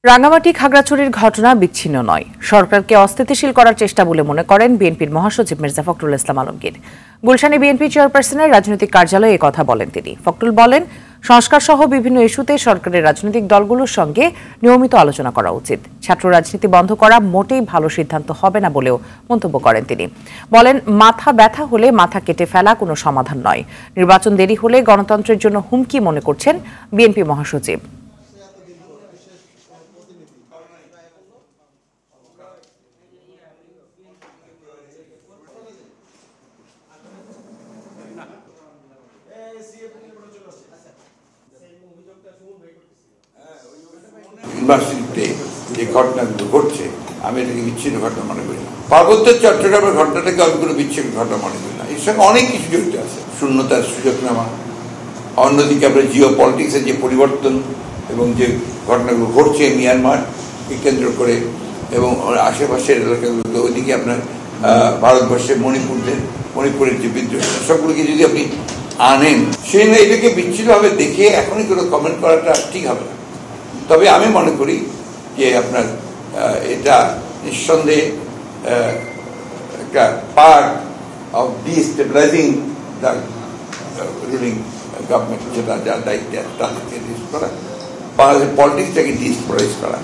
রাঙ্গামাটি খাগড়াছড়ির ঘটনা বিচ্ছিন্ন নয়, সরকারকে অস্থিতিশীল করার চেষ্টা বলে মনে করেন বিএনপির মহাসচিব মির্জা ফখরুল ইসলাম আলমগীর। গুলশানে বিএনপি চেয়ারপারসনের রাজনৈতিক কার্যালয়ে কথা বলেন তিনি। ফখরুল বলেন, সংস্কার সহ বিভিন্ন ইস্যুতে সরকারের রাজনৈতিক দলগুলোর সঙ্গে নিয়মিত আলোচনা করা উচিত। ছাত্র রাজনীতি বন্ধ করা মোটেই ভালো সিদ্ধান্ত হবে না বলেও মন্তব্য করেন তিনি। বলেন, মাথা ব্যথা হলে মাথা কেটে ফেলা কোনো সমাধান নয়। নির্বাচন দেরি হলে গণতন্ত্রের জন্য হুমকি মনে করছেন বিএনপি মহাসচিব। ইউনিভার্সিটিতে যে ঘটনাগুলো ঘটছে, আমি এটাকে বিচ্ছিন্ন ঘটনা মনে করি না। পার্বত্য চট্টগ্রামের ঘটনাটাকে আমি কোনো বিচ্ছিন্ন ঘটনা মনে করি না। এর সঙ্গে অনেক কিছু জড়িত আছে। শূন্যতার সুযোগ নেওয়া, অন্যদিকে আপনার জিও পলিটিক্সের যে পরিবর্তন এবং যে ঘটনাগুলো ঘটছে মিয়ানমারকে কেন্দ্র করে এবং আশেপাশের এলাকাগুলোতে, ওইদিকে আপনার ভারতবর্ষের মণিপুরের যে বিদ্রোহ, সবগুলোকে যদি আপনি আনেন, সেই এটাকে বিচ্ছিন্নভাবে দেখে এখনই কোনো কমেন্ট করাটা ঠিক হবে না। তবে আমি মনে করি যে আপনার এটা নিঃসন্দেহে একটা part of destabilizing the ruling government, যেটা যার দায়িত্বে তাদেরকে করা, বাংলাদেশের পলিটিক্সটাকে ডিস্টেবিলাইজ করা।